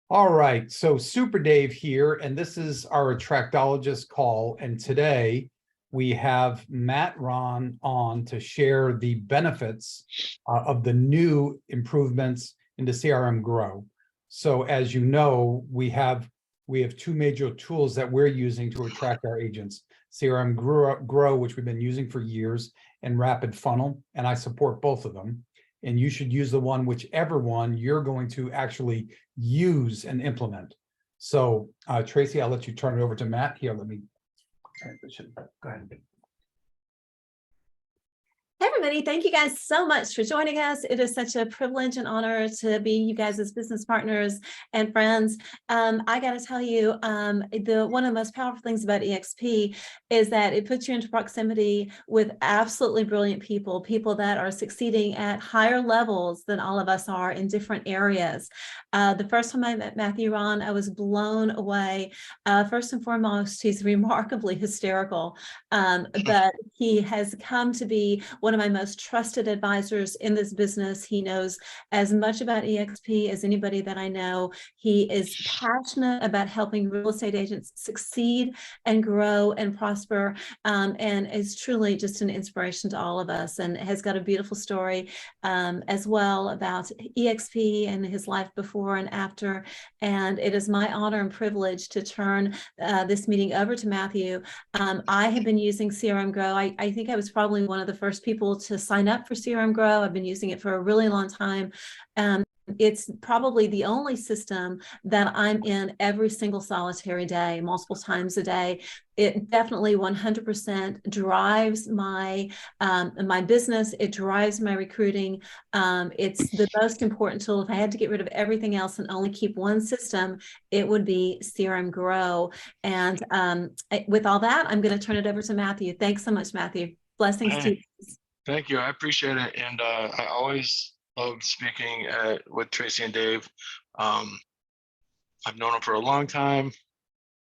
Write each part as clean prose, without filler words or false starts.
All right, so Super Dave here, and this is our attractologist call. And today we have Matt Ron on to share the benefits of the new improvements into CRM Grow. So as you know, we have two major tools that we're using to attract our agents: CRM Grow, which we've been using for years, and Rapid Funnel, and I support both of them. And you should use the whichever one you're going to actually use and implement. So Traci, I'll let you turn it over to Matt. Here, let me go ahead. Hey everybody, thank you guys so much for joining us. It is such a privilege and honor to be you guys as business partners and friends. I got to tell you, one of the most powerful things about EXP is that it puts you into proximity with absolutely brilliant people that are succeeding at higher levels than all of us are in different areas. The first time I met Matthew Ron, I was blown away. First and foremost, he's remarkably hysterical, but he has come to be one of my most trusted advisors in this business. He knows as much about EXP as anybody that I know. He is passionate about helping real estate agents succeed and grow and prosper, and is truly just an inspiration to all of us, and has got a beautiful story as well about EXP and his life before and after. And it is my honor and privilege to turn this meeting over to Matthew. I have been using CRM Grow. I think I was probably one of the first people to sign up for CRM Grow. I've been using it for a really long time. It's probably the only system that I'm in every single solitary day, multiple times a day. It definitely 100% drives my my business. It drives my recruiting. It's the most important tool. If I had to get rid of everything else and only keep one system, it would be CRM Grow. And with all that, I'm going to turn it over to Matthew. Thanks so much, Matthew. Blessings to you. Thank you. I appreciate it. And I always love speaking with Traci and Dave. I've known them for a long time,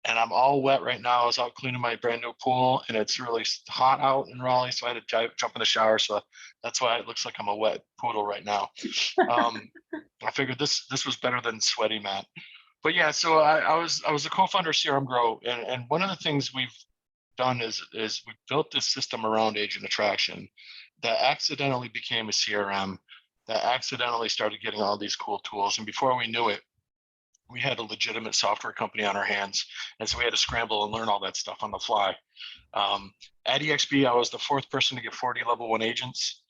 and I'm all wet right now. I was out cleaning my brand new pool, and it's really hot out in Raleigh, so I had to jump in the shower. So that's why it looks like I'm a wet poodle right now. I figured this was better than sweaty, Matt. But yeah, so I was a co-founder of CRM Grow, and one of the things we've done is we built this system around agent attraction that accidentally became a CRM, that accidentally started getting all these cool tools. And before we knew it, we had a legitimate software company on our hands. And so we had to scramble and learn all that stuff on the fly. At EXP, I was the fourth person to get 40 level 1 agents.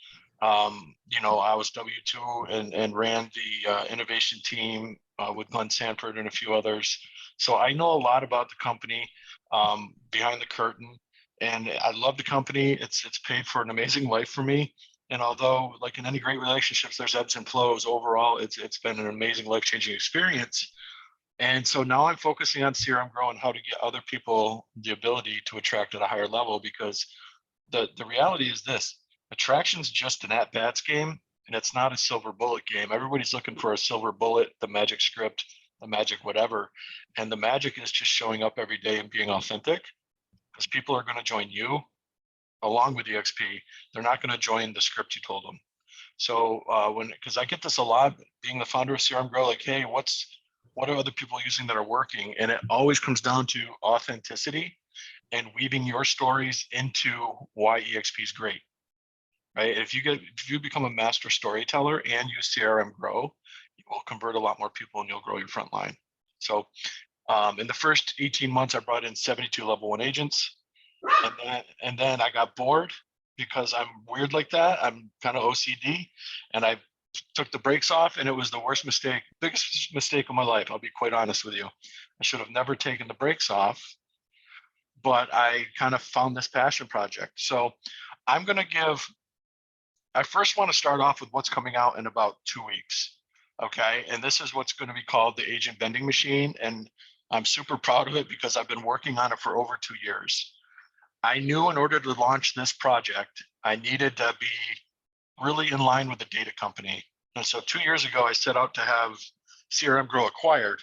You know, I was W2 and ran the innovation team with Glenn Sanford and a few others. So I know a lot about the company behind the curtain, and I love the company. It's paid for an amazing life for me. And although, like in any great relationships, there's ebbs and flows, overall, it's been an amazing life-changing experience. And so now I'm focusing on CRM Grow and how to get other people the ability to attract at a higher level, because the reality is this: attraction's just an at-bats game, and it's not a silver bullet game. Everybody's looking for a silver bullet, the magic script, the magic whatever. And the magic is just showing up every day and being authentic, because people are going to join you along with EXP. They're not going to join the script you told them. So because I get this a lot, being the founder of CRM Grow, like, hey, what are other people using that are working? And it always comes down to authenticity and weaving your stories into why EXP is great, right? If you become a master storyteller and use CRM Grow, you will convert a lot more people and you'll grow your front line. So in the first 18 months, I brought in 72 level 1 agents. And then I got bored because I'm weird like that. I'm kind of OCD, and I took the brakes off, and it was the biggest mistake of my life. I'll be quite honest with you. I should have never taken the brakes off, but I kind of found this passion project. So I first want to start off with what's coming out in about 2 weeks. Okay. And this is what's going to be called the agent vending machine. And I'm super proud of it because I've been working on it for over 2 years. I knew in order to launch this project, I needed to be really in line with the data company. And so 2 years ago, I set out to have CRM Grow acquired.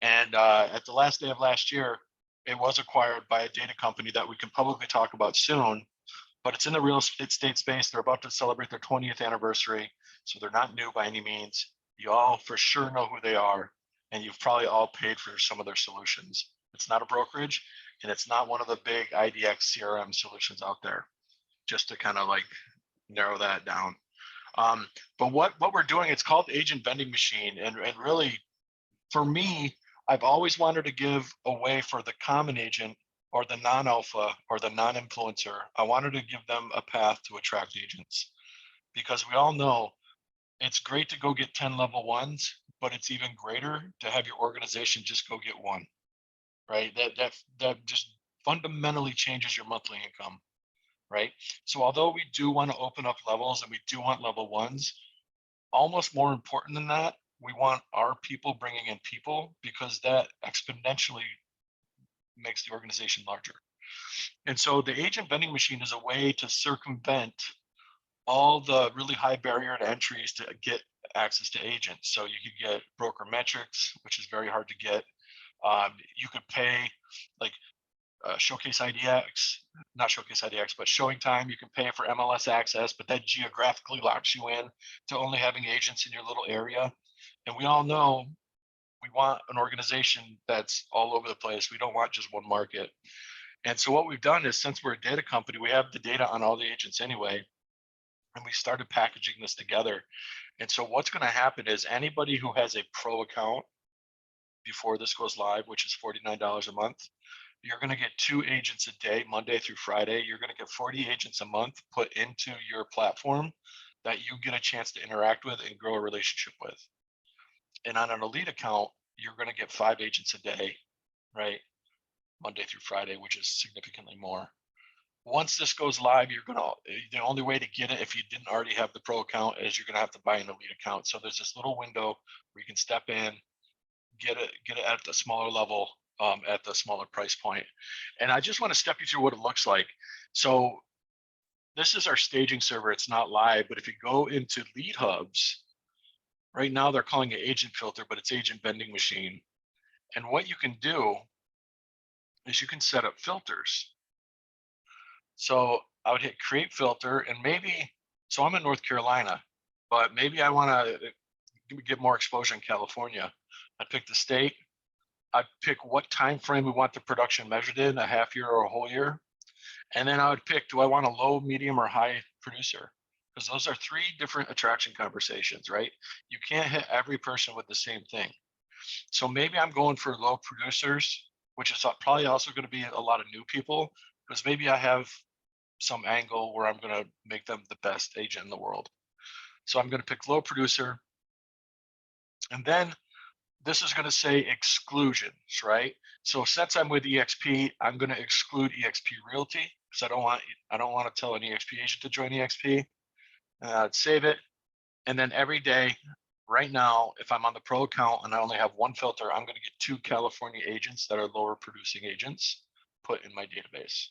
And at the last day of last year, it was acquired by a data company that we can publicly talk about soon, but it's in the real estate space. They're about to celebrate their 20th anniversary. So they're not new by any means. You all for sure know who they are. and you've probably all paid for some of their solutions. It's not a brokerage, and it's not one of the big IDX CRM solutions out there, just to kind of like narrow that down. But what we're doing, it's called Agent Vending Machine. And really, for me, I've always wanted to give away for the common agent or the non-alpha or the non-influencer. I wanted to give them a path to attract agents, because we all know it's great to go get 10 level ones, but it's even greater to have your organization just go get one, right? That just fundamentally changes your monthly income, right? So although we do want to open up levels and we do want level ones, almost more important than that, we want our people bringing in people, because that exponentially makes the organization larger. And so the agent vending machine is a way to circumvent all the really high barrier to entries to get access to agents. So you could get broker metrics, which is very hard to get. You could pay like Showcase IDX, not Showcase IDX, but Showing Time. You can pay for MLS access, but that geographically locks you in to only having agents in your little area. And we all know we want an organization that's all over the place. We don't want just one market. And so what we've done is, since we're a data company, we have the data on all the agents anyway, and we started packaging this together. And so what's going to happen is anybody who has a pro account before this goes live, which is $49 a month, you're going to get 2 agents a day, Monday through Friday. You're going to get 40 agents a month put into your platform that you get a chance to interact with and grow a relationship with. And on an elite account, you're going to get 5 agents a day, right? Monday through Friday, which is significantly more. Once this goes live, the only way to get it, if you didn't already have the pro account, is you're going to have to buy an elite account. So there's this little window where you can step in, get it at the smaller level, at the smaller price point. And I just want to step you through what it looks like. So this is our staging server. It's not live, but if you go into Lead Hubs, right now they're calling it Agent Filter, but it's Agent Vending Machine. And what you can do is you can set up filters. So I would hit create filter, and so I'm in North Carolina, but maybe I want to get more exposure in California. I pick the state. I pick what time frame we want the production measured in, a half year or a whole year. And then I would pick, do I want a low, medium, or high producer? Because those are 3 different attraction conversations, right? You can't hit every person with the same thing. So maybe I'm going for low producers, which is probably also going to be a lot of new people, because maybe I have some angle where I'm going to make them the best agent in the world. So I'm going to pick low producer. And then this is going to say exclusions, right? So since I'm with EXP, I'm going to exclude EXP Realty, because I don't want to tell an EXP agent to join EXP. I'd save it. And then every day, right now, if I'm on the pro account and I only have 1 filter, I'm going to get 2 California agents that are lower producing agents put in my database.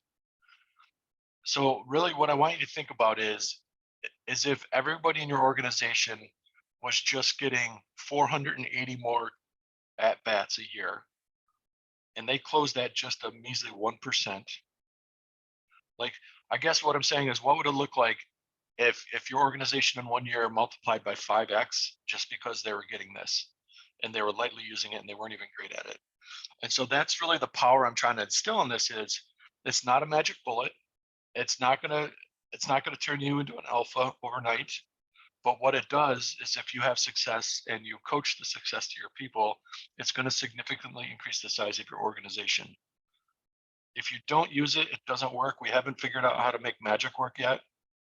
So really what I want you to think about is if everybody in your organization was just getting 480 more at bats a year, and they closed at just a measly 1%. Like, I guess what I'm saying is, what would it look like if your organization in 1 year multiplied by 5x just because they were getting this and they were lightly using it and they weren't even great at it? And so that's really the power I'm trying to instill in this. Is it's not a magic bullet. It's not gonna turn you into an alpha overnight. But what it does is, if you have success and you coach the success to your people, it's going to significantly increase the size of your organization. If you don't use it, it doesn't work. We haven't figured out how to make magic work yet.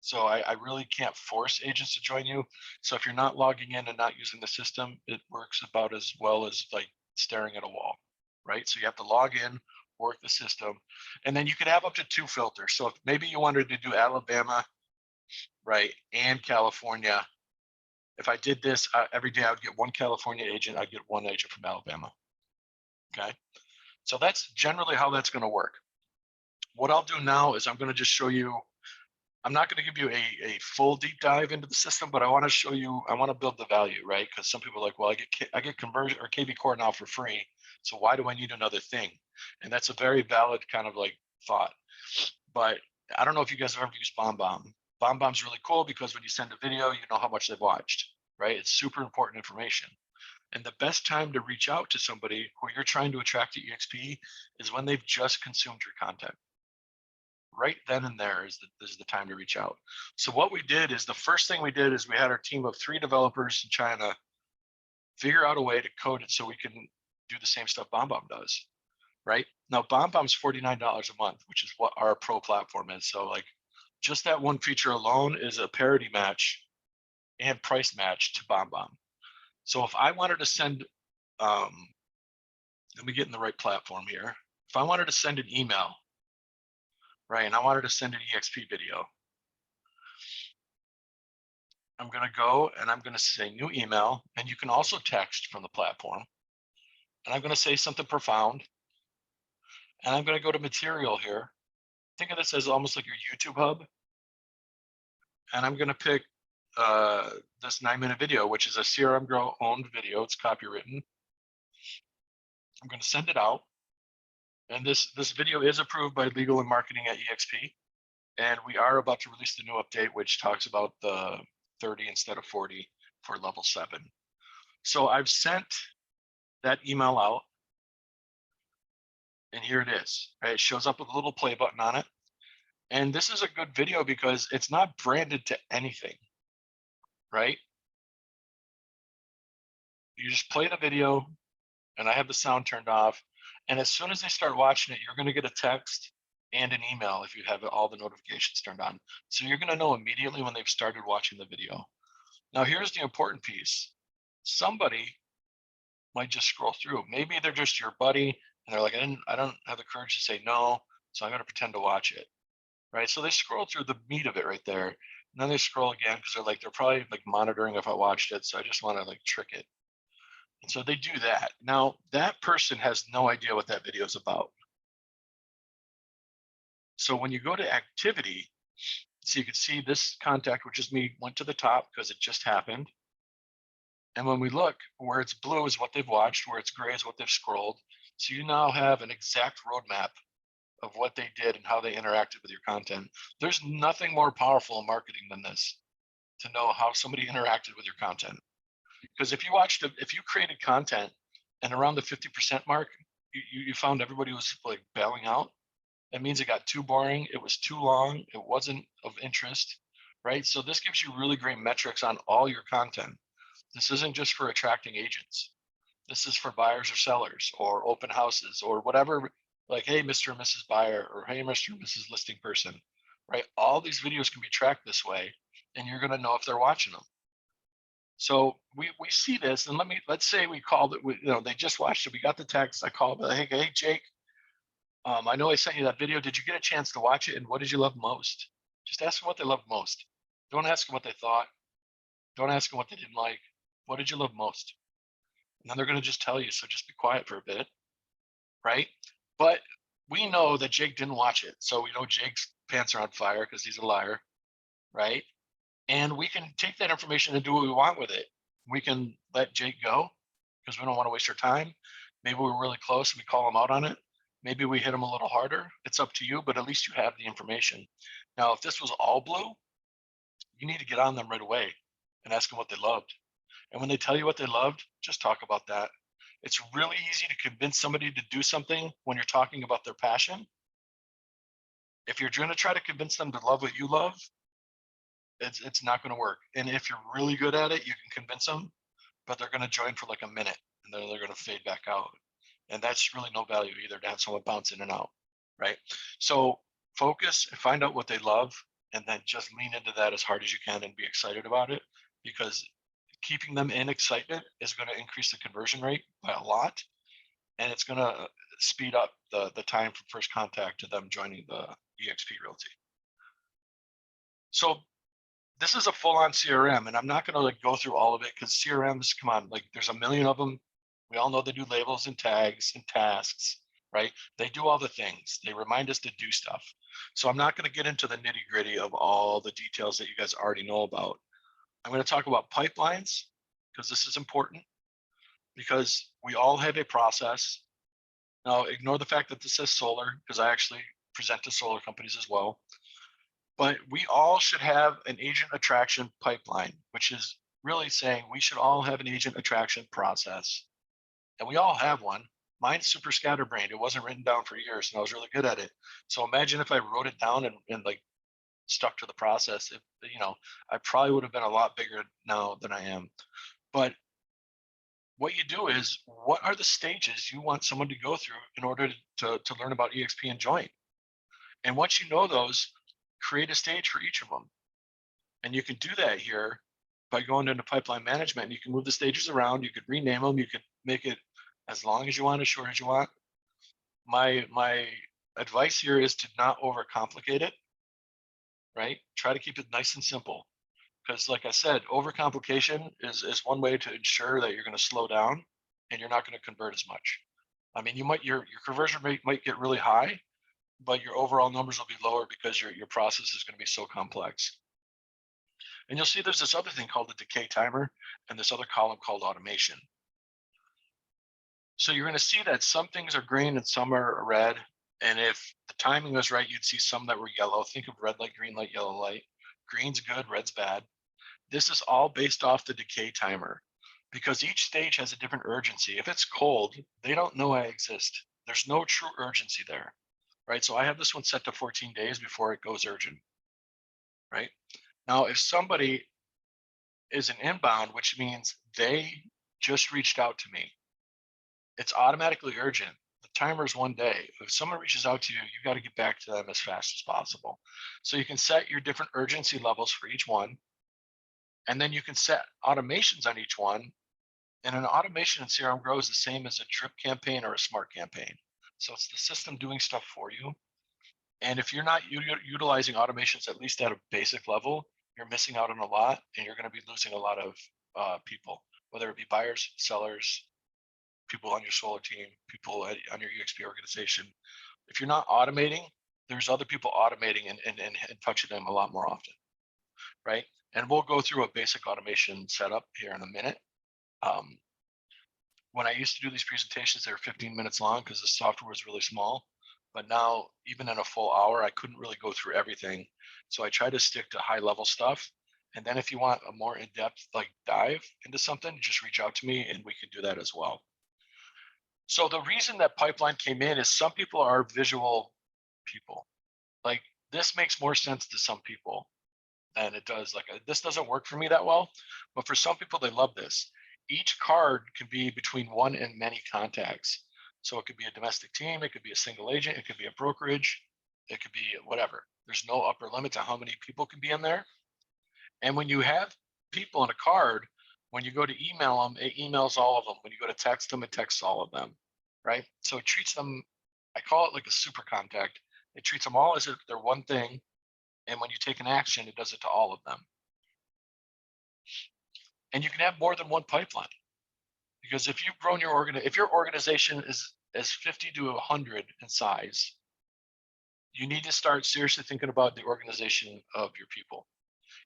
So I really can't force agents to join you. So if you're not logging in and not using the system, it works about as well as like staring at a wall, right? So you have to log in, work the system, and then you can have up to 2 filters. So if maybe you wanted to do Alabama, right, and California, if I did this every day, I would get 1 California agent, I'd get 1 agent from Alabama. Okay, so that's generally how that's going to work. What I'll do now is I'm going to just show you. I'm not going to give you a full deep dive into the system, but I want to show you. I want to build the value, right? Because some people are like, well, I get conversion or KV Core now for free, so why do I need another thing? And that's a very valid kind of like thought. But I don't know if you guys have ever used BombBomb. BombBomb's really cool because when you send a video, you know how much they've watched, right? It's super important information. And the best time to reach out to somebody who you're trying to attract to EXP is when they've just consumed your content. Right then and there is the time to reach out. So what we did is, the first thing we did is we had our team of 3 developers in China figure out a way to code it so we can do the same stuff BombBomb does. Right now, BombBomb's $49 a month, which is what our pro platform is. So like, just that one feature alone is a parity match and price match to BombBomb. So if I wanted to send, let me get in the right platform here. If I wanted to send an email, right, and I wanted to send an EXP video, I'm going to go and I'm going to say new email, and you can also text from the platform. And I'm going to say something profound. And I'm going to go to material here. Think of this as almost like your YouTube hub. And I'm going to pick this 9-minute video, which is a CRM Grow owned video. It's copywritten. I'm going to send it out. And this video is approved by legal and marketing at EXP. And we are about to release the new update, which talks about the 30 instead of 40 for level 7. So I've sent that email out. And here it is. Right? It shows up with a little play button on it. And this is a good video because it's not branded to anything, right? You just play the video, and I have the sound turned off. And as soon as they start watching it, you're going to get a text and an email if you have all the notifications turned on. So you're going to know immediately when they've started watching the video. Now, here's the important piece. Somebody might just scroll through. Maybe they're just your buddy, and they're like, I don't have the courage to say no, so I'm going to pretend to watch it. Right, so they scroll through the meat of it right there, and then they scroll again because they're probably like monitoring if I watched it, so I just want to like trick it. And so they do that. Now that person has no idea what that video is about. So when you go to activity, so you can see this contact, which is me, went to the top because it just happened. And when we look, where it's blue is what they've watched, where it's gray is what they've scrolled. So you now have an exact roadmap of what they did and how they interacted with your content. There's nothing more powerful in marketing than this, to know how somebody interacted with your content. Because if you created content and around the 50% mark, you found everybody was like bailing out, that means it got too boring, it was too long, it wasn't of interest, right? So this gives you really great metrics on all your content. This isn't just for attracting agents. This is for buyers or sellers or open houses or whatever. Like, hey, Mr. and Mrs. Buyer, or hey, Mr. and Mrs. Listing Person, right? All these videos can be tracked this way, and you're going to know if they're watching them. So we see this, and let's say we called it. They just watched it. We got the text. I called, hey, Jake, I know I sent you that video. Did you get a chance to watch it? And what did you love most? Just ask them what they loved most. Don't ask them what they thought. Don't ask them what they didn't like. What did you love most? And then they're going to just tell you. So just be quiet for a bit, right? But we know that Jake didn't watch it. So we know Jake's pants are on fire because he's a liar, right? And we can take that information and do what we want with it. We can let Jake go because we don't want to waste our time. Maybe we're really close and we call him out on it. Maybe we hit him a little harder. It's up to you, but at least you have the information. Now, if this was all blue, you need to get on them right away and ask them what they loved. And when they tell you what they loved, just talk about that. It's really easy to convince somebody to do something when you're talking about their passion. If you're going to try to convince them to love what you love, it's not going to work. And if you're really good at it, you can convince them, but they're going to join for like a minute and then they're going to fade back out. And that's really no value either, to have someone bounce in and out, right? So focus and find out what they love, and then just lean into that as hard as you can and be excited about it, because keeping them in excitement is going to increase the conversion rate by a lot, and it's going to speed up the time from first contact to them joining the EXP Realty. So this is a full-on CRM, and I'm not going to like go through all of it because CRMs, come on, like there's a million of them. We all know they do labels and tags and tasks, right? They do all the things. They remind us to do stuff. So I'm not going to get into the nitty-gritty of all the details that you guys already know about. I'm going to talk about pipelines because this is important, because we all have a process. Now, ignore the fact that this says solar, because I actually present to solar companies as well. But we all should have an agent attraction pipeline, which is really saying we should all have an agent attraction process. And we all have one. Mine's super scatterbrained. It wasn't written down for years and I was really good at it. So imagine if I wrote it down and like stuck to the process. If, you know, I probably would have been a lot bigger now than I am. But what you do is, what are the stages you want someone to go through in order to learn about EXP and join? And once you know those, create a stage for each of them. And you can do that here by going into pipeline management. And you can move the stages around. You could rename them. You could make it as long as you want, as short as you want. My advice here is to not overcomplicate it, right? Try to keep it nice and simple. Because like I said, overcomplication is one way to ensure that you're going to slow down and you're not going to convert as much. I mean, your conversion rate might get really high, but your overall numbers will be lower because your process is going to be so complex. And you'll see there's this other thing called the decay timer and this other column called automation. So you're going to see that some things are green and some are red. And if the timing was right, you'd see some that were yellow. Think of red light, green light, yellow light. Green's good, red's bad. This is all based off the decay timer because each stage has a different urgency. If it's cold, they don't know I exist. There's no true urgency there, right? So I have this one set to 14 days before it goes urgent, right? Now, if somebody is an inbound, which means they just reached out to me, it's automatically urgent. The timer is 1 day. If someone reaches out to you, you got to get back to them as fast as possible. So you can set your different urgency levels for each one. And then you can set automations on each one. And an automation in CRM Grow is the same as a drip campaign or a smart campaign. So it's the system doing stuff for you. And if you're not utilizing automations, at least at a basic level, you're missing out on a lot and you're going to be losing a lot of people, whether it be buyers, sellers, people on your solar team, people on your EXP organization. If you're not automating, there's other people automating and touching them a lot more often, right? And we'll go through a basic automation setup here in a minute. When I used to do these presentations, they were 15 minutes long because the software was really small. But now, even in a full hour, I couldn't really go through everything. So I try to stick to high level stuff. And then if you want a more in-depth like dive into something, just reach out to me and we can do that as well. So the reason that pipeline came in is some people are visual people. Like this makes more sense to some people than it does. Like this doesn't work for me that well, but for some people, they love this. Each card can be between one and many contacts. So it could be a domestic team, it could be a single agent, it could be a brokerage, it could be whatever. There's no upper limit to how many people can be in there. And when you have people in a card, when you go to email them, it emails all of them. When you go to text them, it texts all of them, right? So it treats them, I call it like a super contact. It treats them all as if they're one thing. And when you take an action, it does it to all of them. And you can have more than one pipeline. Because if you've grown if your organization is 50 to 100 in size, you need to start seriously thinking about the organization of your people.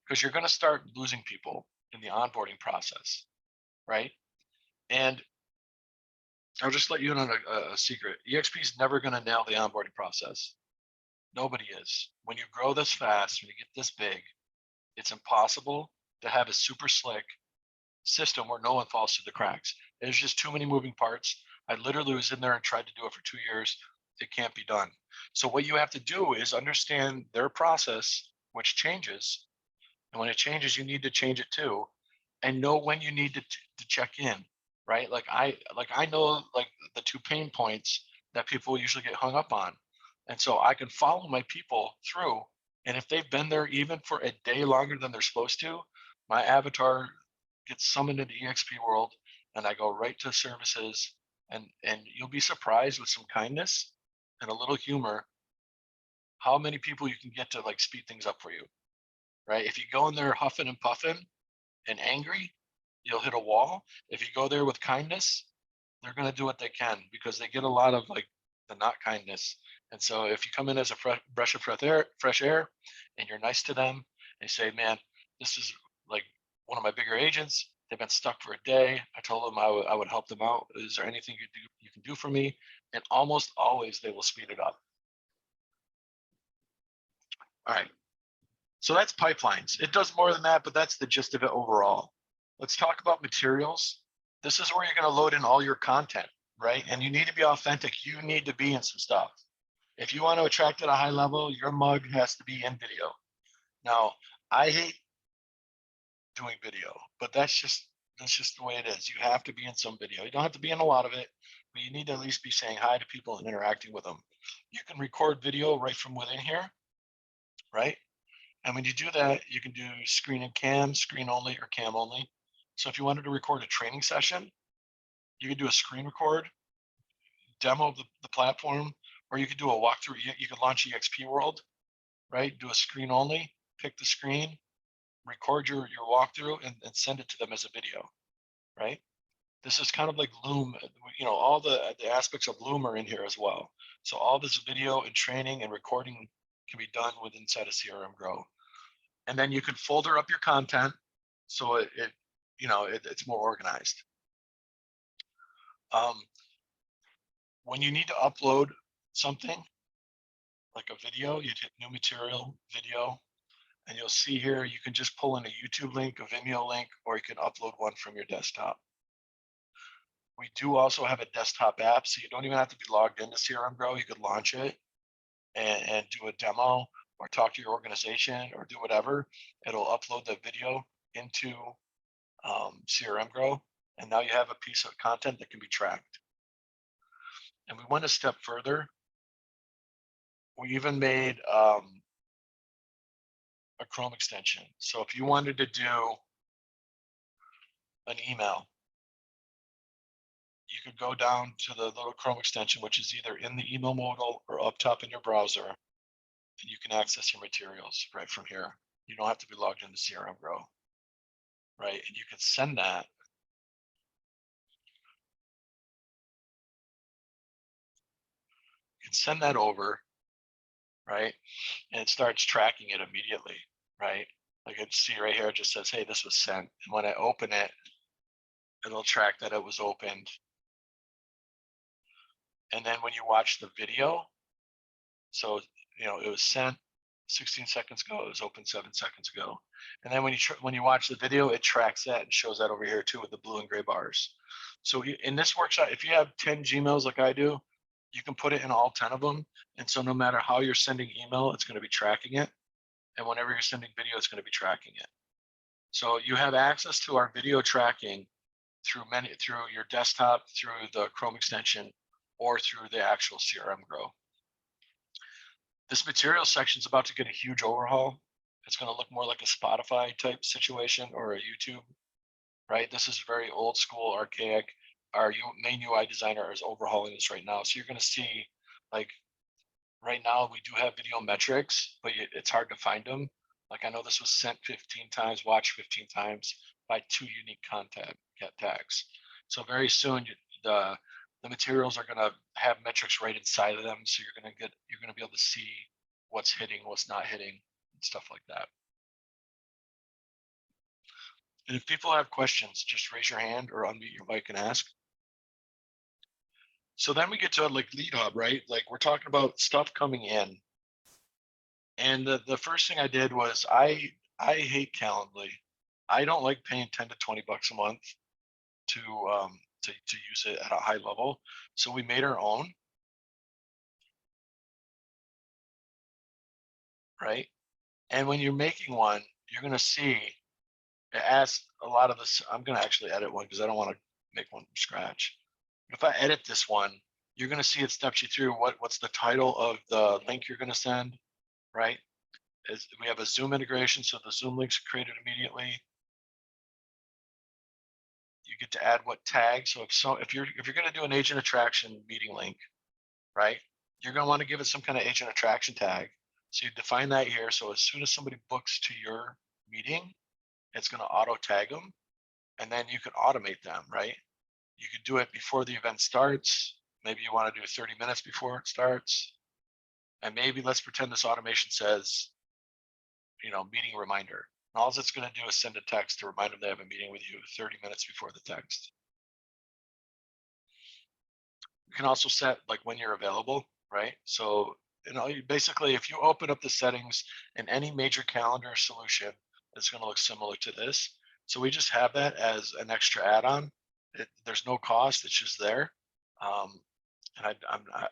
Because you're going to start losing people in the onboarding process, right? And I'll just let you in on a secret. EXP is never going to nail the onboarding process. Nobody is. When you grow this fast, when you get this big, it's impossible to have a super slick system where no one falls through the cracks. There's just too many moving parts. I literally was in there and tried to do it for 2 years. It can't be done. So what you have to do is understand their process, which changes. And when it changes, you need to change it too, and know when you need to check in, right? Like I know like the 2 pain points that people usually get hung up on. And so I can follow my people through. And if they've been there even for a day longer than they're supposed to, my avatar gets summoned into EXP world and I go right to services, and you'll be surprised with some kindness and a little humor, how many people you can get to like speed things up for you, right? If you go in there huffing and puffing and angry, you'll hit a wall. If you go there with kindness, they're going to do what they can because they get a lot of like the not kindness. And so if you come in as a breath of fresh air and you're nice to them and you say, man, this is like one of my bigger agents. They've been stuck for a day. I told them I would help them out. Is there anything you can do for me? And almost always they will speed it up. All right. So that's pipelines. It does more than that, but that's the gist of it overall. let's talk about materials. This is where you're going to load in all your content, right? And you need to be authentic. You need to be in some stuff. If you want to attract at a high level, your mug has to be in video. Now, I hate doing video, but that's just the way it is. You have to be in some video. You don't have to be in a lot of it, but you need to at least be saying hi to people and interacting with them. You can record video right from within here, right? And when you do that, you can do screen and cam, screen only or cam only. So if you wanted to record a training session, you could do a screen record, demo of the platform, or you could do a walkthrough. You could launch EXP World, right? Do a screen only, pick the screen, record your walkthrough and send it to them as a video, right? This is kind of like Loom, all the aspects of Loom are in here as well. So all this video and training and recording can be done with inside of CRM Grow. And then you can folder up your content so it's more organized. When you need to upload something like a video, you hit new material, video, and you'll see here, you can just pull in a YouTube link, a Vimeo link, or you can upload one from your desktop. We do also have a desktop app, so you don't even have to be logged into CRM Grow. You could launch it and do a demo or talk to your organization or do whatever. It'll upload the video into CRM Grow, and now you have a piece of content that can be tracked. And we went a step further. We even made a Chrome extension. So if you wanted to do an email, you could go down to the little Chrome extension, which is either in the email modal or up top in your browser, and you can access your materials right from here. You don't have to be logged into CRM Grow, right? And you can send that. You can send that over, right? And it starts tracking it immediately, right? Like I see right here, it just says, hey, this was sent. And when I open it, it'll track that it was opened. And then when you watch the video, so, it was sent 16 seconds ago, it was opened 7 seconds ago. And then when you watch the video, it tracks that and shows that over here too with the blue and gray bars. So in this workshop, if you have 10 Gmails like I do, you can put it in all 10 of them. And so no matter how you're sending email, it's going to be tracking it. And whenever you're sending video, it's going to be tracking it. So you have access to our video tracking through your desktop, through the Chrome extension, or through the actual CRM Grow. This material section is about to get a huge overhaul. It's going to look more like a Spotify type situation or a YouTube, right? This is very old school, archaic. Our main UI designer is overhauling this right now. So you're going to see, like, right now we do have video metrics, but it's hard to find them. Like I know this was sent 15 times, watched 15 times by 2 unique content tags. So very soon the materials are going to have metrics right inside of them. So you're going to be able to see what's hitting, what's not hitting, and stuff like that. And if people have questions, just raise your hand or unmute your mic and ask. So then we get to like Lead Hub, right? Like we're talking about stuff coming in. And the first thing I did was I hate Calendly. I don't like paying 10 to 20 bucks a month to use it at a high level. So we made our own, right? And when you're making one, you're going to see it adds a lot of this. I'm going to actually edit one because I don't want to make one from scratch. If I edit this one, you're going to see it steps you through what's the title of the link you're going to send, right? We have a Zoom integration, so the Zoom link's created immediately. You get to add what tag. So if you're going to do an agent attraction meeting link, right? You're going to want to give it some kind of agent attraction tag. So you define that here. So as soon as somebody books to your meeting, it's going to auto tag them, and then you can automate them, right? You could do it before the event starts. Maybe you want to do 30 minutes before it starts. And maybe let's pretend this automation says, meeting reminder. And all it's going to do is send a text to remind them they have a meeting with you 30 minutes before the text. You can also set like when you're available, right? So, basically if you open up the settings in any major calendar solution, it's going to look similar to this. So we just have that as an extra add-on. There's no cost, it's just there. And I'm not,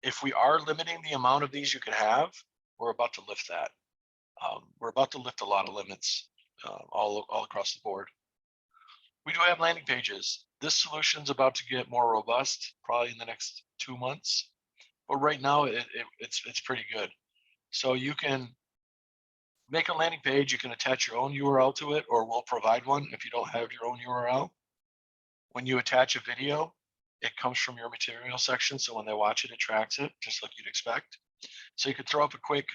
if we are limiting the amount of these you can have, we're about to lift that. We're about to lift a lot of limits all across the board. We do have landing pages. This solution's about to get more robust, probably in the next 2 months. But right now, it's pretty good. So you can make a landing page. You can attach your own URL to it, or we'll provide one if you don't have your own URL. When you attach a video, it comes from your material section. So when they watch it, it tracks it, just like you'd expect. So you could throw up a quick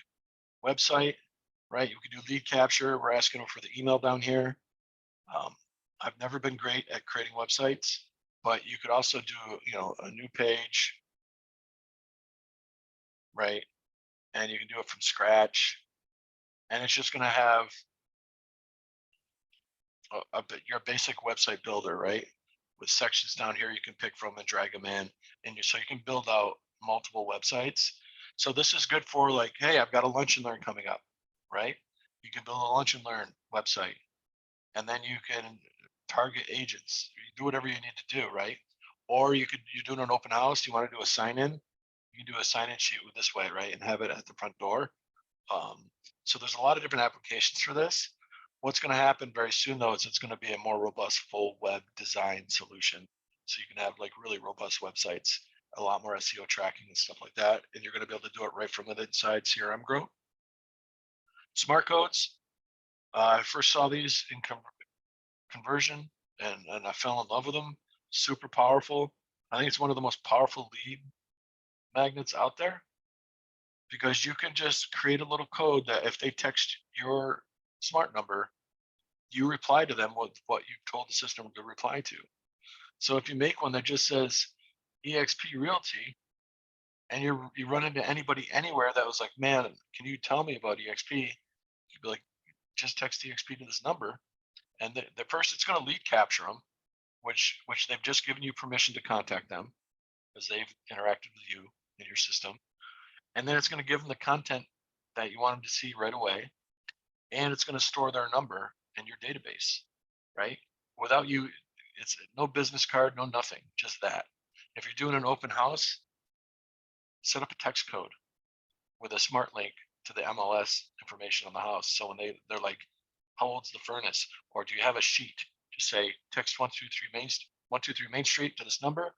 website, right? You could do lead capture. We're asking them for the email down here. I've never been great at creating websites, but you could also do, a new page, right? And you can do it from scratch. And it's just going to have your basic website builder, right? With sections down here you can pick from and drag them in. So you can build out multiple websites. So this is good for like, hey, I've got a lunch and learn coming up, right? You can build a lunch and learn website. And then you can target agents. You do whatever you need to do, right? Or you're doing an open house. You want to do a sign in. You can do a sign in sheet with this way, right? And have it at the front door. So there's a lot of different applications for this. What's going to happen very soon though, is it's going to be a more robust full web design solution. So you can have like really robust websites, a lot more SEO tracking and stuff like that. And you're going to be able to do it right from inside CRM Grow. Smart codes. I first saw these in conversion and I fell in love with them. Super powerful. I think it's one of the most powerful lead magnets out there, because you can just create a little code that if they text your smart number, you reply to them with what you've told the system to reply to. So if you make one that just says EXP Realty, and you run into anybody anywhere that was like, man, can you tell me about EXP? You'd be like, just text EXP to this number. And the first, it's going to lead capture them, which they've just given you permission to contact them because they've interacted with you in your system. And then it's going to give them the content that you want them to see right away. And it's going to store their number in your database, right? Without you, it's no business card, no nothing, just that. If you're doing an open house, set up a text code with a smart link to the MLS information on the house. So when they're like, how old's the furnace? Or do you have a sheet? Just say text 123 Main Street to this number,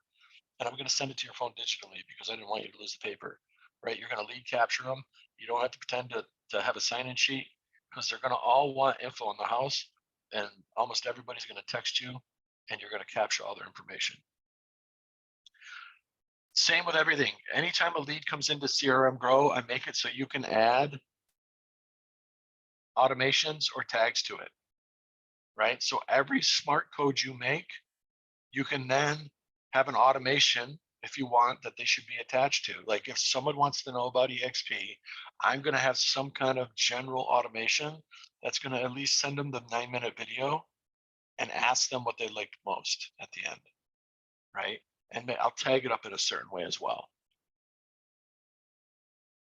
and I'm going to send it to your phone digitally because I didn't want you to lose the paper, right? You're going to lead capture them. You don't have to pretend to have a sign-in sheet, because they're going to all want info on the house, and almost everybody's going to text you, and you're going to capture all their information. Same with everything. Anytime a lead comes into CRM Grow, I make it so you can add automations or tags to it, right? So every smart code you make, you can then have an automation if you want that they should be attached to. Like if someone wants to know about EXP, I'm going to have some kind of general automation that's going to at least send them the 9-minute video and ask them what they liked most at the end, right? And I'll tag it up in a certain way as well.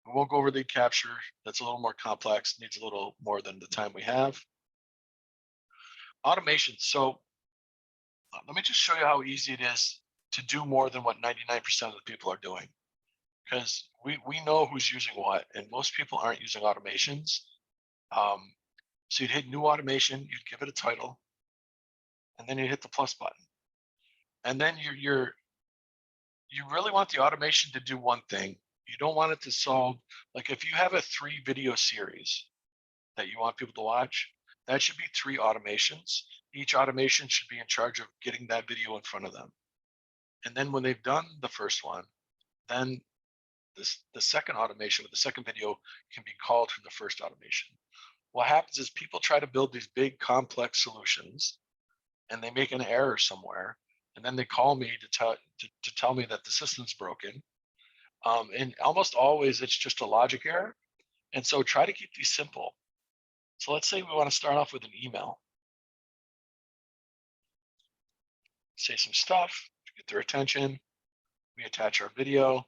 We won't go over lead capture. That's a little more complex, needs a little more than the time we have. Automation. So let me just show you how easy it is to do more than what 99% of the people are doing. Because we know who's using what, and most people aren't using automations. So you'd hit new automation, you'd give it a title, and then you hit the plus button. And then you really want the automation to do one thing. You don't want it to solve, like if you have a 3-video series that you want people to watch, that should be 3 automations. Each automation should be in charge of getting that video in front of them. And then when they've done the first one, then the second automation with the second video can be called from the first automation. What happens is people try to build these big complex solutions and they make an error somewhere. And then they call me to tell me that the system's broken. And almost always it's just a logic error. And so try to keep these simple. So let's say we want to start off with an email. Say some stuff, get their attention. We attach our video.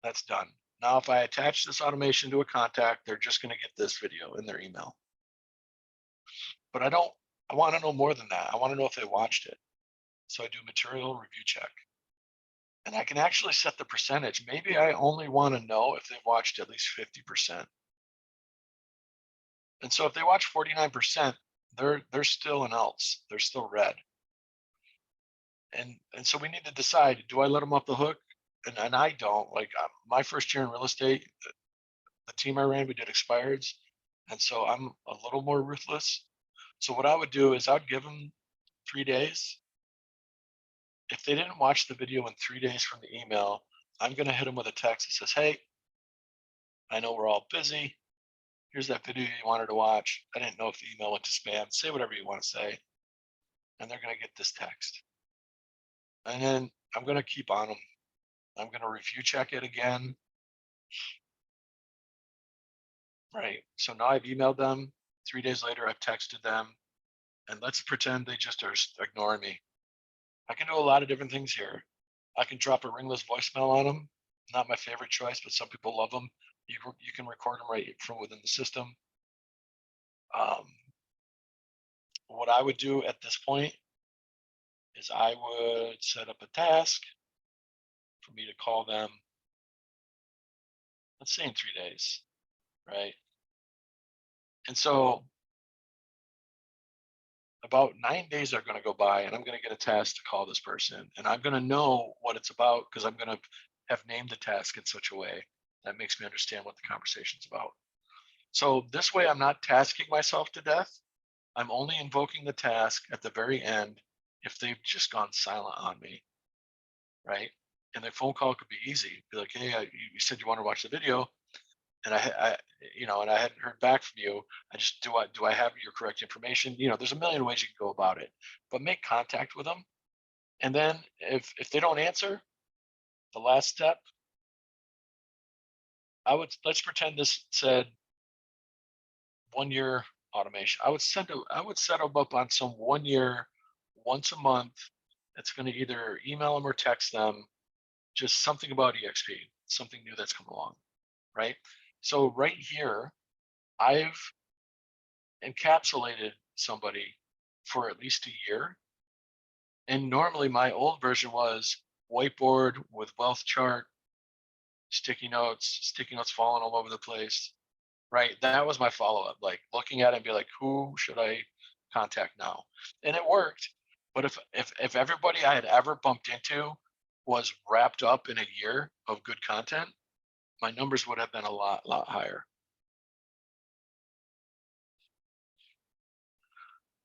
That's done. Now, if I attach this automation to a contact, they're just going to get this video in their email. But I want to know more than that. I want to know if they watched it. So I do material review check. And I can actually set the percentage. Maybe I only want to know if they've watched at least 50%. And so if they watch 49%, they're still an else. They're still red. And so we need to decide, do I let them off the hook? And I don't. Like my first year in real estate, the team I ran, we did expireds. And so I'm a little more ruthless. So what I would do is I'd give them 3 days. If they didn't watch the video in 3 days from the email, I'm going to hit them with a text that says, hey, I know we're all busy. Here's that video you wanted to watch. I didn't know if the email went to spam. Say whatever you want to say. And they're going to get this text. And then I'm going to keep on them. I'm going to review check it again. Right. So now I've emailed them. 3 days later, I've texted them. And let's pretend they just are ignoring me. I can do a lot of different things here. I can drop a ringless voicemail on them. Not my favorite choice, but some people love them. You can record them right from within the system. What I would do at this point is I would set up a task for me to call them, let's say in 3 days, right? And so about 9 days are going to go by and I'm going to get a task to call this person and I'm going to know what it's about because I'm going to have named the task in such a way that makes me understand what the conversation's about. So this way I'm not tasking myself to death. I'm only invoking the task at the very end if they've just gone silent on me, right? And the phone call could be easy. Be like, hey, you said you want to watch the video, and I hadn't heard back from you. I just do I have your correct information? There's a million ways you can go about it, but make contact with them. And then if they don't answer, the last step, let's pretend this said 1 year automation. I would set them up on some 1 year, once a month. It's going to either email them or text them, just something about EXP, something new that's come along, right? So right here, I've encapsulated somebody for at least a year. And normally my old version was whiteboard with wealth chart, sticky notes falling all over the place, right? That was my follow-up, like looking at it and be like, who should I contact now? And it worked. But if everybody I had ever bumped into was wrapped up in a year of good content, my numbers would have been a lot higher.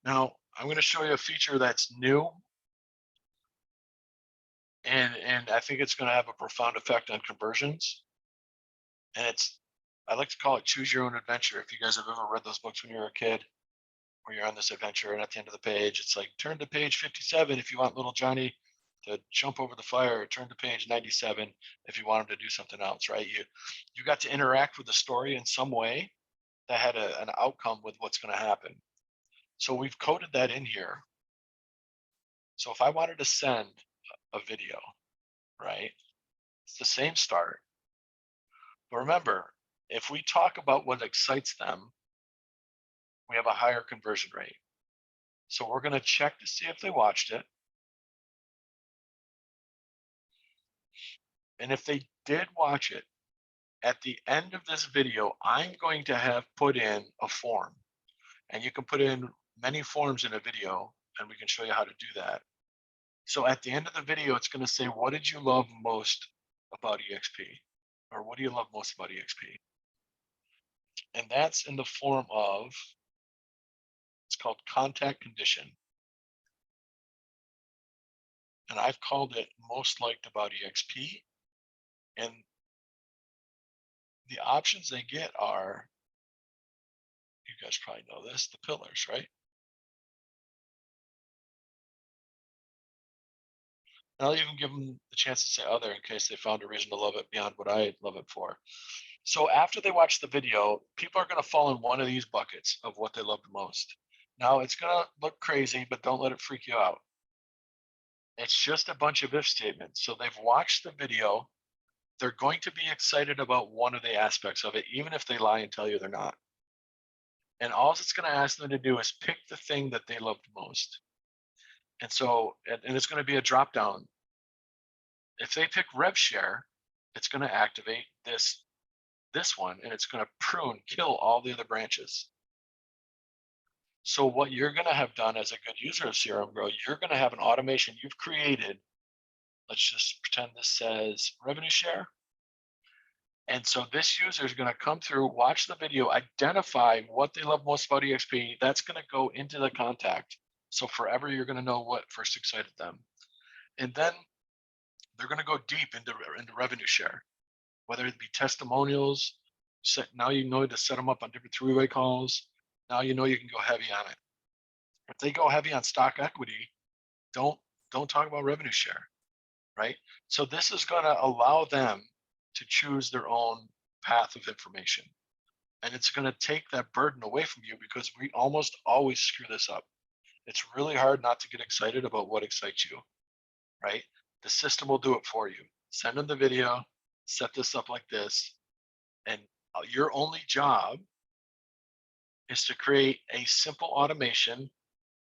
Now, I'm going to show you a feature that's new. And I think it's going to have a profound effect on conversions. And I like to call it choose your own adventure. If you guys have ever read those books when you were a kid, where you're on this adventure and at the end of the page, it's like, turn to page 57 if you want little Johnny to jump over the fire, or turn to page 97 if you want him to do something else, right? You got to interact with the story in some way that had an outcome with what's going to happen. So we've coded that in here. So if I wanted to send a video, right, it's the same start. But remember, if we talk about what excites them, we have a higher conversion rate. So we're going to check to see if they watched it. And if they did watch it, at the end of this video, I'm going to have put in a form. And you can put in many forms in a video, and we can show you how to do that. So at the end of the video, it's going to say, what did you love most about EXP? Or what do you love most about EXP? And that's in the form of, it's called contact condition. And I've called it most liked about EXP. And the options they get are, you guys probably know this, the pillars, right? And I'll even give them the chance to say other in case they found a reason to love it beyond what I love it for. So after they watch the video, people are going to fall in one of these buckets of what they love the most. Now it's going to look crazy, but don't let it freak you out. It's just a bunch of if statements. So they've watched the video. They're going to be excited about one of the aspects of it, even if they lie and tell you they're not. And all it's going to ask them to do is pick the thing that they loved most. And so, and it's going to be a drop down. If they pick rev share, it's going to activate this one, and it's going to kill all the other branches. So what you're going to have done as a good user of CRM Grow, you're going to have an automation you've created. Let's just pretend this says revenue share. And so this user is going to come through, watch the video, identify what they love most about EXP. That's going to go into the contact. So forever, you're going to know what first excited them. And then they're going to go deep into revenue share, whether it be testimonials. Now you know to set them up on different three-way calls. Now you know you can go heavy on it. If they go heavy on stock equity, don't talk about revenue share, right? So this is going to allow them to choose their own path of information. And it's going to take that burden away from you, because we almost always screw this up. It's really hard not to get excited about what excites you, right? The system will do it for you. Send them the video, set this up like this, and your only job is to create a simple automation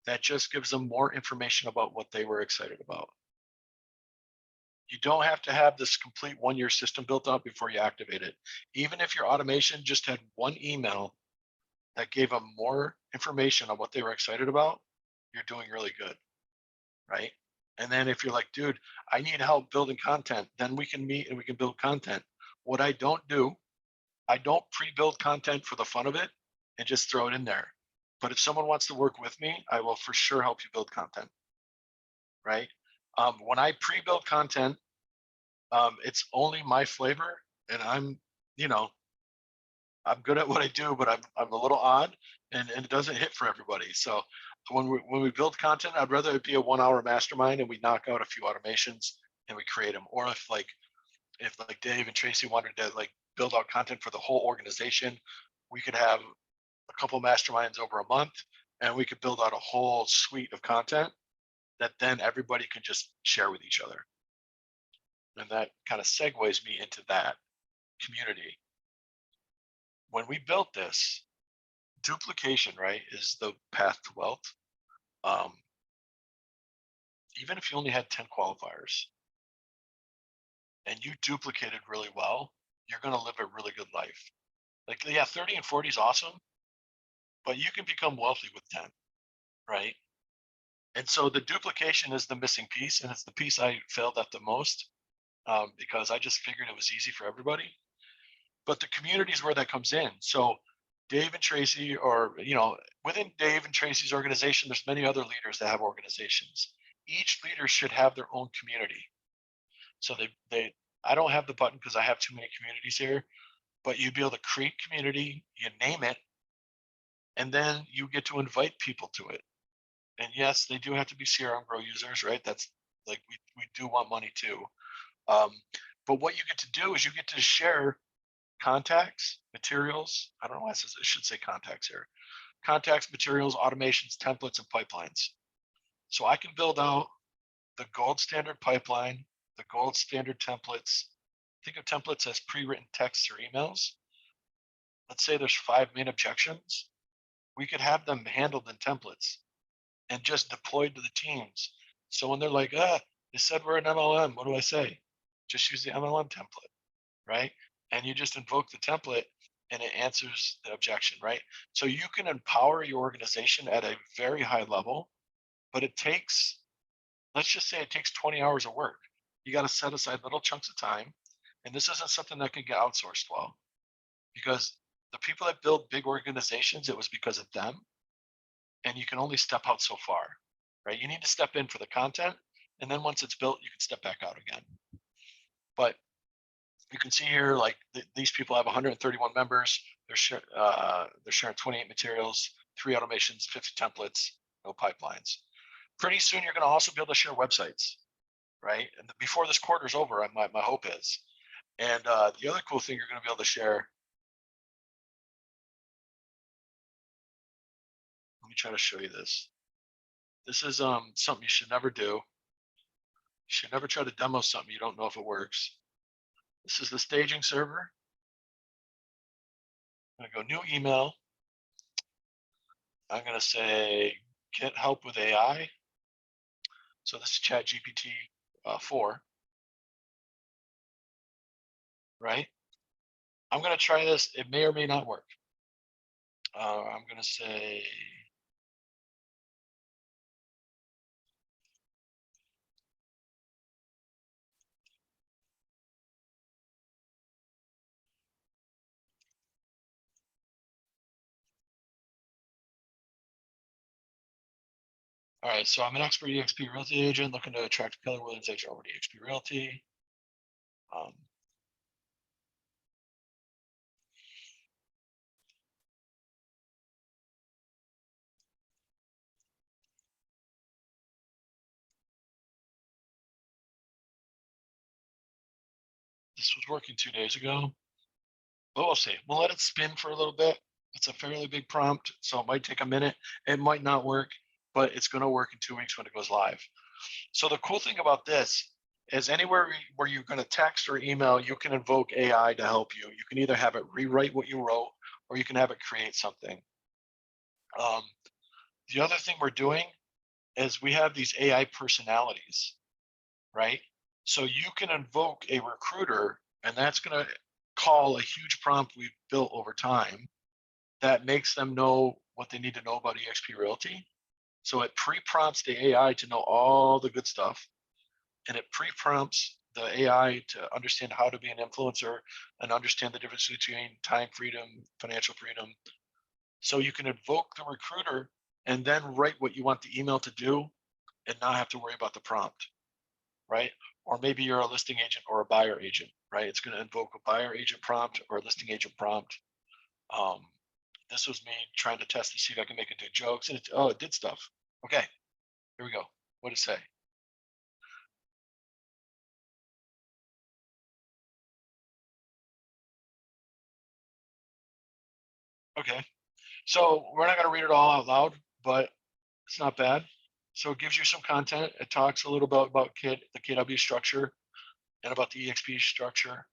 that just gives them more information about what they were excited about. You don't have to have this complete one-year system built up before you activate it. Even if your automation just had one email that gave them more information on what they were excited about, you're doing really good, right? And then if you're like, dude, I need help building content, then we can meet and we can build content. What I don't do, I don't pre-build content for the fun of it and just throw it in there. But if someone wants to work with me, I will for sure help you build content, right? When I pre-build content, it's only my flavor, and I'm good at what I do, but I'm a little odd, and it doesn't hit for everybody. So when we build content, I'd rather it be a 1 hour mastermind and we knock out a few automations and we create them. Or if Dave and Traci wanted to build out content for the whole organization, we could have a couple masterminds over a month, and we could build out a whole suite of content that then everybody can just share with each other. And that kind of segues me into that community. When we built this, duplication, right, is the path to wealth. Even if you only had 10 qualifiers and you duplicated really well, you're going to live a really good life. 30 and 40 is awesome, but you can become wealthy with 10, right? And so the duplication is the missing piece, and it's the piece I failed at the most, because I just figured it was easy for everybody. But the community is where that comes in. So Dave and Traci, or within Dave and Traci's organization, there's many other leaders that have organizations. Each leader should have their own community. So I don't have the button because I have too many communities here, but you'd be able to create community, you name it, and then you get to invite people to it. And yes, they do have to be CRM Grow users, right? That's we do want money too. But what you get to do is you get to share contacts, materials. I don't know why it should say contacts here. Contacts, materials, automations, templates, and pipelines. So I can build out the gold standard pipeline, the gold standard templates. Think of templates as pre-written texts or emails. Let's say there's 5 main objections. We could have them handled in templates and just deployed to the teams. So when they're like, they said we're an MLM, what do I say? Just use the MLM template, right? And you just invoke the template and it answers the objection, right? So you can empower your organization at a very high level, but it takes, let's just say it takes 20 hours of work. You got to set aside little chunks of time. And this isn't something that can get outsourced well, because the people that build big organizations, it was because of them. And you can only step out so far, right? You need to step in for the content. And then once it's built, you can step back out again. But you can see here, these people have 131 members. They're sharing 28 materials, 3 automations, 50 templates, no pipelines. Pretty soon, you're going to also be able to share websites, right? And before this quarter is over, my hope is. And the other cool thing you're going to be able to share. Let me try to show you this. This is something you should never do. You should never try to demo something you don't know if it works. This is the staging server. I'm going to go new email. I'm going to say get help with AI. So this is Chat GPT 4, right? I'm going to try this. It may or may not work. I'm going to say, all right, so I'm an expert EXP Realty agent looking to attract Keller Williams agent over to EXP Realty. This was working 2 days ago, but we'll see. We'll let it spin for a little bit. It's a fairly big prompt, so it might take a minute. It might not work, but it's going to work in 2 weeks when it goes live. So the cool thing about this is anywhere where you're going to text or email, you can invoke AI to help you. You can either have it rewrite what you wrote, or you can have it create something. The other thing we're doing is we have these AI personalities, right? So you can invoke a recruiter, and that's going to call a huge prompt we've built over time that makes them know what they need to know about EXP Realty. So it pre-prompts the AI to know all the good stuff, and it pre-prompts the AI to understand how to be an influencer and understand the difference between time freedom, financial freedom. So you can invoke the recruiter and then write what you want the email to do and not have to worry about the prompt, right? Or maybe you're a listing agent or a buyer agent, right? It's going to invoke a buyer agent prompt or a listing agent prompt. This was me trying to test to see if I can make it do jokes, and it did stuff. Okay, here we go. What did it say? Okay, so we're not going to read it all out loud, but it's not bad. So it gives you some content. It talks a little bit about the KW structure and about the EXP structure.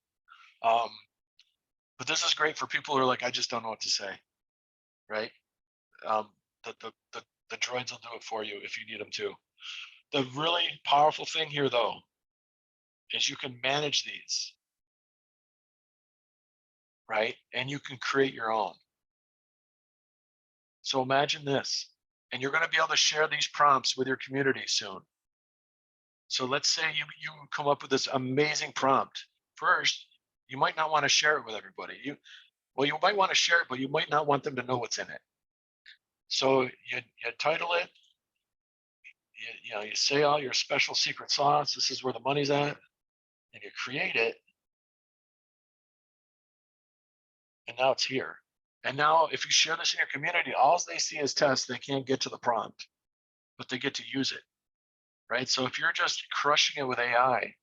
But this is great for people who are like, I just don't know what to say, right? The droids will do it for you if you need them to. The really powerful thing here, though, is you can manage these, right? And you can create your own. So imagine this, and you're going to be able to share these prompts with your community soon. So let's say you come up with this amazing prompt. First, you might not want to share it with everybody. You might want to share it, but you might not want them to know what's in it. So you title it, you say all your special secret sauce. This is where the money's at, and you create it, and now it's here. And now, if you share this in your community, all they see is tests. They can't get to the prompt, but they get to use it, right? So if you're just crushing it with AI,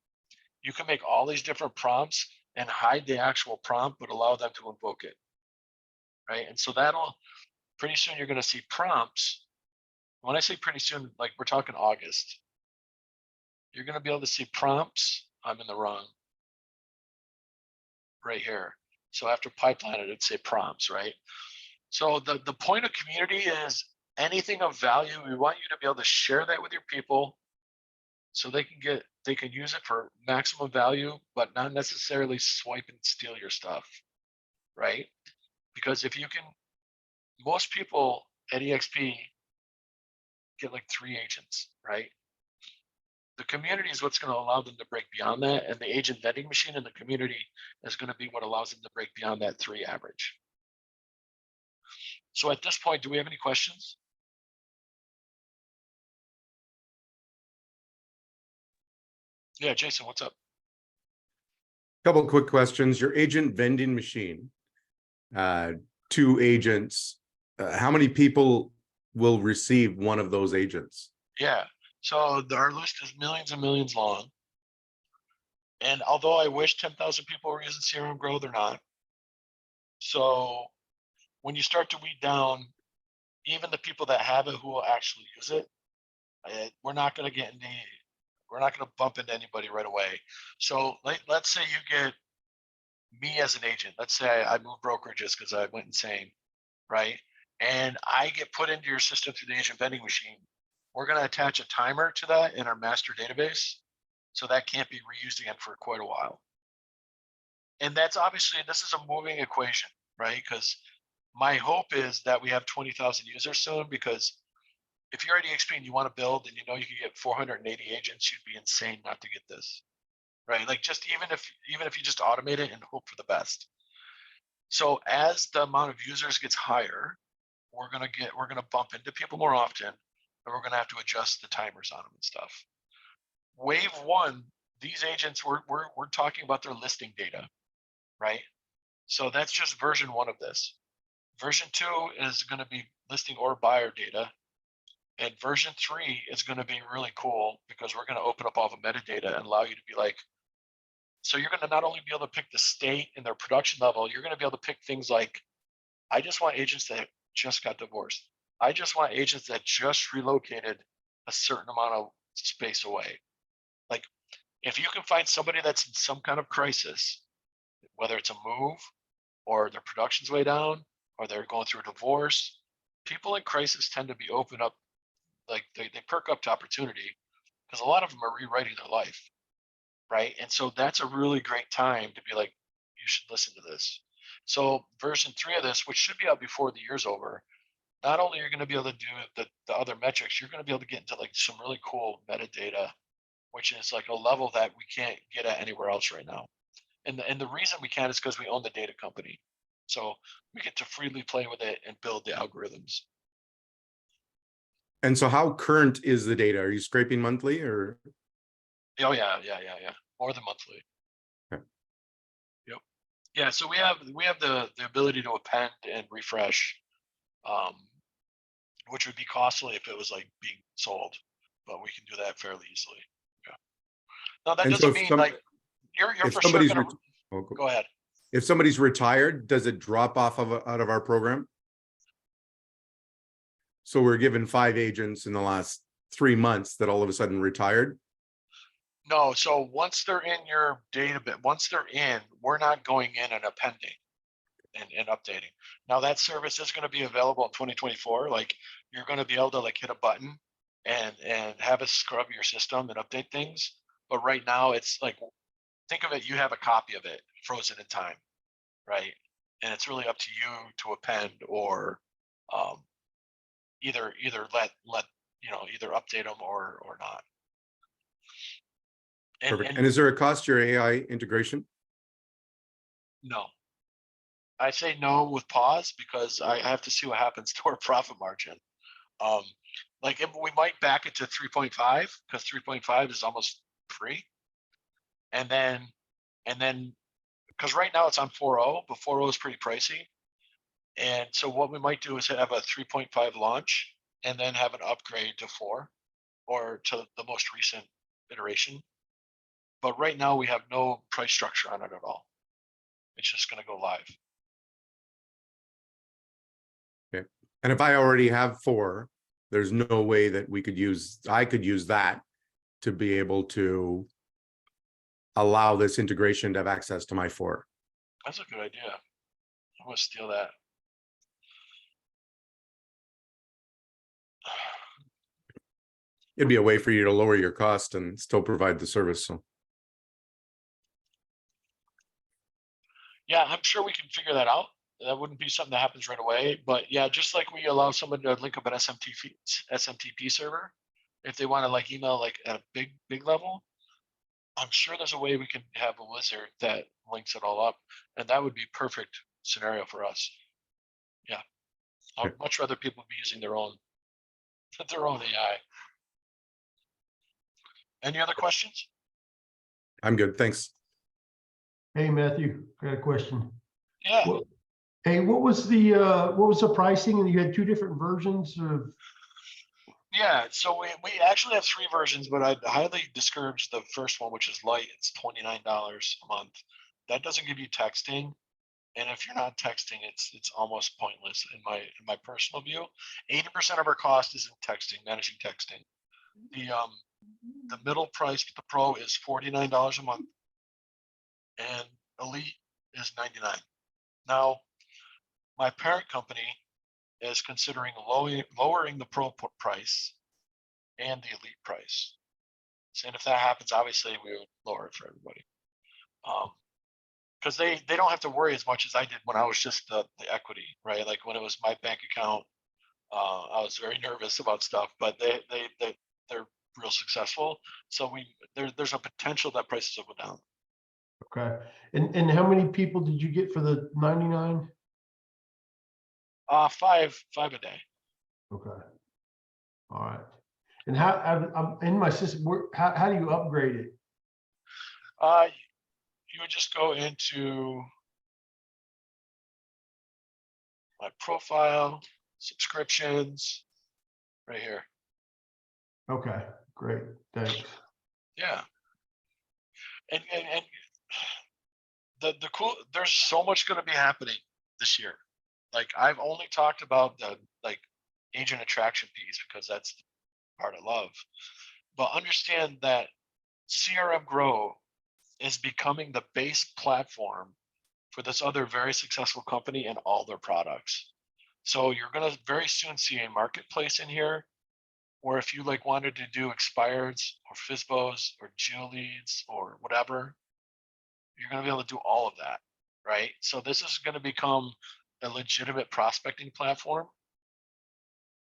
you can make all these different prompts and hide the actual prompt, but allow them to invoke it, right? And so that'll, pretty soon you're going to see prompts. When I say pretty soon, like we're talking August, you're going to be able to see prompts. I'm in the wrong, right here. So after pipeline, it'd say prompts, right? So the point of community is anything of value. We want you to be able to share that with your people so they can use it for maximum value, but not necessarily swipe and steal your stuff, right? Because if you can, most people at EXP get like 3 agents, right? The community is what's going to allow them to break beyond that, and the agent vending machine in the community is going to be what allows them to break beyond that 3 average. So at this point, do we have any questions? Yeah, Jason, what's up? Couple of quick questions. Your agent vending machine, 2 agents. How many people will receive one of those agents? Yeah, so our list is millions and millions long. And although I wish 10,000 people were using CRM Grow, they're not. So when you start to weed down, even the people that have it who will actually use it, we're not going to bump into anybody right away. So let's say you get me as an agent. Let's say I moved brokerages because I went insane, right? and I get put into your system through the agent vending machine, we're going to attach a timer to that in our master database. So that can't be reused again for quite a while. And that's obviously, this is a moving equation, right? Because my hope is that we have 20,000 users soon, because if you're already experienced, you want to build and you know you can get 480 agents, you'd be insane not to get this, right? Like just even if you just automate it and hope for the best. So as the amount of users gets higher, we're gonna bump into people more often, and we're gonna have to adjust the timers on them and stuff. Wave one, these agents, we're talking about their listing data, right? So that's just version one of this. Version 2 is going to be listing or buyer data. And version 3 is going to be really cool because we're going to open up all the metadata and allow you to be like, so you're going to not only be able to pick the state and their production level, you're going to be able to pick things like, I just want agents that just got divorced. I just want agents that just relocated a certain amount of space away. Like if you can find somebody that's in some kind of crisis, whether it's a move or their production's way down, or they're going through a divorce, people in crisis tend to be open up, like they perk up to opportunity because a lot of them are rewriting their life, right? And so that's a really great time to be like, you should listen to this. So version 3 of this, which should be out before the year's over, not only are you going to be able to do the other metrics, you're going to be able to get into like some really cool metadata, which is like a level that we can't get at anywhere else right now. And the reason we can is because we own the data company. So we get to freely play with it and build the algorithms. And so how current is the data? Are you scraping monthly or? Oh yeah. More than monthly. Okay. Yep. Yeah, so we have the ability to append and refresh, which would be costly if it was like being sold, but we can do that fairly easily. Yeah. Now that And so doesn't mean like you're if for sure somebody's gonna go go ahead. If somebody's retired, does it drop off out of our program? So we're given 5 agents in the last 3 months that all of a sudden retired. No, so once they're in your database, once they're in, we're not going in and appending and updating. Now that service is going to be available in 2024. Like you're going to be able to like hit a button and have us scrub your system and update things. But right now it's like, think of it, you have a copy of it frozen in time, right? And it's really up to you to append or either let either update them or not. Perfect. And is there a cost to your AI integration? No, I say no with pause because I have to see what happens to our profit margin. Like if we might back it to 3.5 because 3.5 is almost free. And then because right now it's on 4.0, but 4.0 is pretty pricey. And so what we might do is have a 3.5 launch and then have an upgrade to 4 or to the most recent iteration. But right now we have no price structure on it at all. It's just going to go live. Okay. And if I already have 4, there's no way that I could use that to be able to allow this integration to have access to my 4. That's a good idea. I'm going to steal that. It'd be a way for you to lower your cost and still provide the service. So yeah, I'm sure we can figure that out. That wouldn't be something that happens right away, but yeah, just like we allow someone to link up an SMTP server, if they want to like email like at a big level, I'm sure there's a way we can have a wizard that links it all up, and that would be perfect scenario for us. Yeah, I'd much rather people be using their own AI. Any other questions? I'm good. Thanks. Hey, Matthew, got a question. Yeah. Hey, what was the pricing? And you had 2 different versions of. Yeah, so we actually have 3 versions, but I'd highly discourage the first one, which is light. It's $29 a month. That doesn't give you texting, and if you're not texting, it's almost pointless in my personal view. 80% of our cost is in texting, managing texting. The middle price with the Pro is $49 a month, and Elite is $99. Now, my parent company is considering lowering the pro price and the elite price. And if that happens, obviously we would lower it for everybody. Because they don't have to worry as much as I did when I was just the equity, right? Like when it was my bank account, I was very nervous about stuff, but they're real successful. So there's a potential that prices will go down. Okay. And how many people did you get for the 99? Five a day. Okay. All right. And how, I'm in my system, how do you upgrade it? You would just go into my profile, subscriptions, right here. Okay, great. Thanks. Yeah. And the cool, there's so much going to be happening this year. Like I've only talked about the like agent attraction piece because that's the part I love. But understand that CRM Grow is becoming the base platform for this other very successful company and all their products. So you're going to very soon see a marketplace in here where if you like wanted to do expireds or FISBOs or geo leads or whatever, you're going to be able to do all of that, right? So this is going to become a legitimate prospecting platform.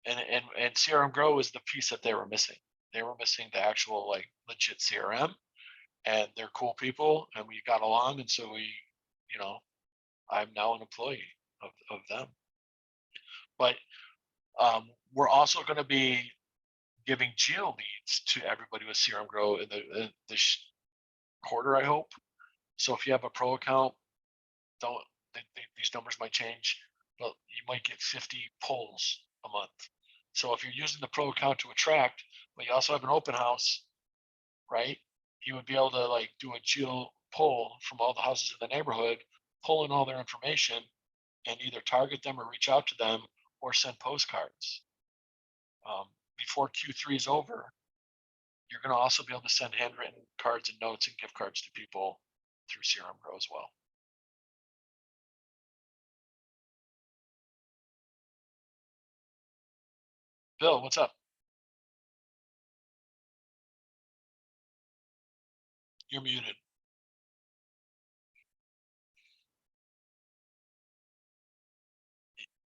And CRM Grow is the piece that they were missing. They were missing the actual like legit CRM, and they're cool people and we got along. And so we, you know, I'm now an employee of them. But we're also going to be giving geo leads to everybody with CRM Grow in this quarter, I hope. So if you have a pro account, these numbers might change, but you might get 50 polls a month. So if you're using the pro account to attract, but you also have an open house, right? You would be able to like do a geo poll from all the houses in the neighborhood, pull in all their information, and either target them or reach out to them or send postcards. Before Q3 is over, you're going to also be able to send handwritten cards and notes and gift cards to people through CRM Grow as well. Bill, what's up? You're muted.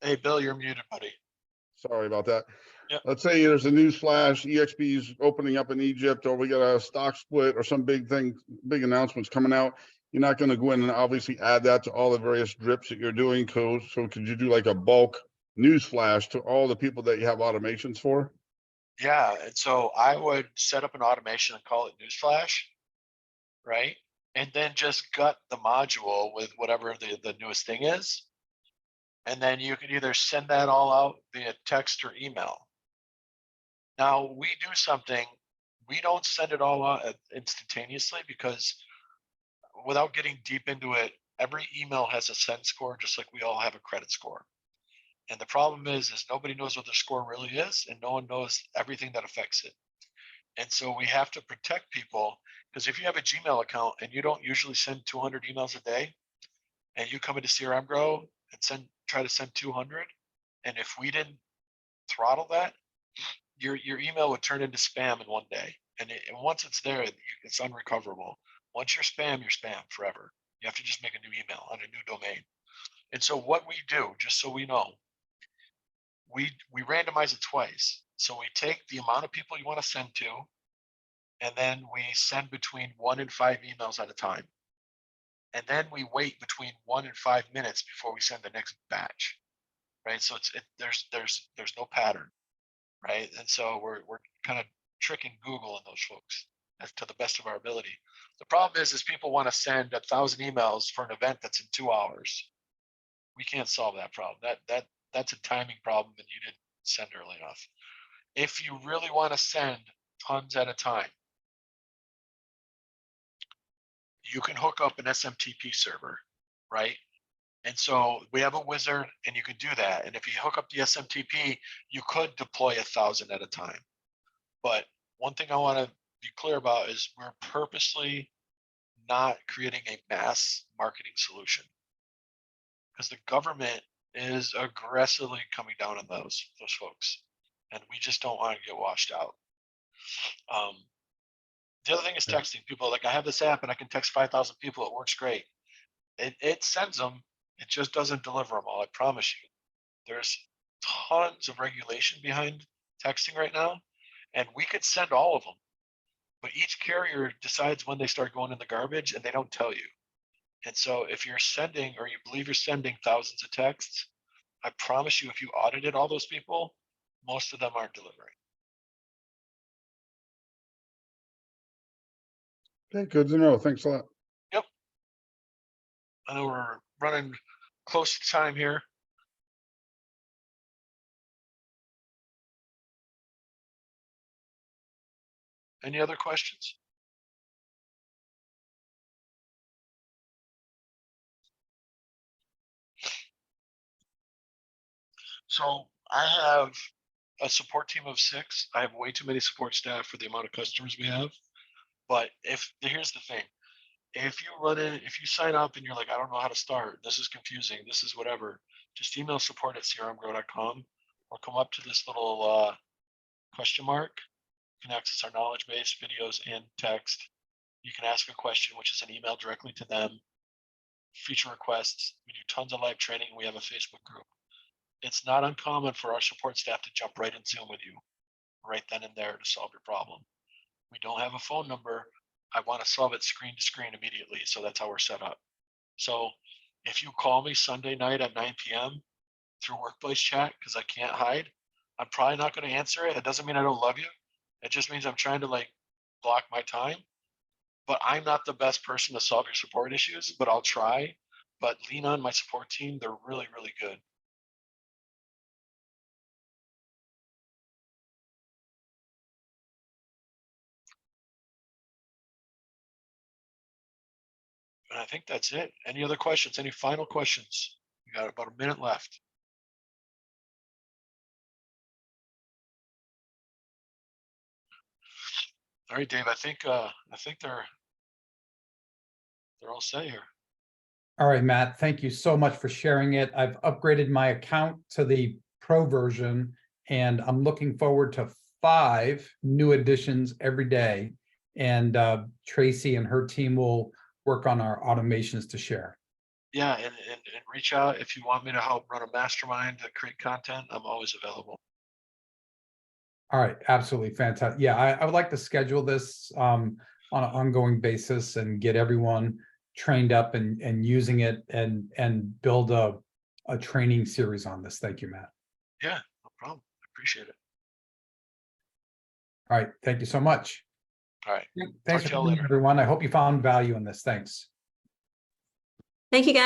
Hey, Bill, you're muted, buddy. Sorry about that. Yep. Let's say there's a news flash, EXP's opening up in Egypt, or we got a stock split or some big thing, big announcements coming out. You're not going to go in and obviously add that to all the various drips that you're doing. So could you do like a bulk news flash to all the people that you have automations for? Yeah, and so I would set up an automation and call it Newsflash, right? And then just gut the module with whatever the newest thing is. And then you can either send that all out via text or email. Now we do something, we don't send it all out instantaneously because without getting deep into it, every email has a send score, just like we all have a credit score. And the problem is nobody knows what their score really is, and no one knows everything that affects it. And so we have to protect people, because if you have a Gmail account and you don't usually send 200 emails a day, and you come into CRM Grow and try to send 200, and if we didn't throttle that, your email would turn into spam in one day. And once it's there, it's unrecoverable. Once you're spam forever. You have to just make a new email on a new domain. And so what we do, just so we know, we randomize it twice. So we take the amount of people you want to send to, and then we send between 1 and 5 emails at a time. And then we wait between 1 and 5 minutes before we send the next batch, right? So there's no pattern, right? And so we're kind of tricking Google and those folks as to the best of our ability. The problem is people want to send 1,000 emails for an event that's in 2 hours. We can't solve that problem. That's a timing problem, and you didn't send early enough. If you really want to send tons at a time, you can hook up an SMTP server, right? And so we have a wizard, and you can do that. And if you hook up the SMTP, you could deploy 1,000 at a time. But one thing I want to be clear about is we're purposely not creating a mass marketing solution, because the government is aggressively coming down on those folks, and we just don't want to get washed out. The other thing is texting people. Like, I have this app and I can text 5,000 people. It works great. It sends them. It just doesn't deliver them all. I promise you. There's tons of regulation behind texting right now, and we could send all of them, but each carrier decides when they start going in the garbage, and they don't tell you. And so if you're sending, or you believe you're sending, thousands of texts, I promise you, if you audited all those people, most of them aren't delivering. Okay, good to know. Thanks a lot. Yep. I know we're running close to time here. Any other questions? So I have a support team of 6. I have way too many support staff for the amount of customers we have. But here's the thing, if you sign up and you're like, I don't know how to start, this is confusing, this is whatever, just email support@crmgrow.com or come up to this little question mark. You can access our knowledge base, videos, and text. You can ask a question, which is an email directly to them. Feature requests. We do tons of live training. We have a Facebook group. It's not uncommon for our support staff to jump right in Zoom with you right then and there to solve your problem. We don't have a phone number. I want to solve it screen to screen immediately. So that's how we're set up. So if you call me Sunday night at 9 p.m. through workplace chat, because I can't hide, I'm probably not going to answer it. It doesn't mean I don't love you. It just means I'm trying to block my time. But I'm not the best person to solve your support issues, but I'll try. But lean on my support team. They're really, really good. And I think that's it. Any other questions? Any final questions? We got about a minute left. All right, Dave. I think they're all set here. All right, Matt, thank you so much for sharing it. I've upgraded my account to the pro version, and I'm looking forward to 5 new additions every day. And Traci and her team will work on our automations to share. Yeah, and reach out if you want me to help run a mastermind to create content. I'm always available. All right, absolutely fantastic. Yeah, I would like to schedule this on an ongoing basis and get everyone trained up and using it and build a training series on this. Thank you, Matt. Yeah, no problem. I appreciate it. All right, thank you so much. All right. Thanks Talk to for y'all coming, later. everyone. I hope you found value in this. Thanks. Thank you, guys.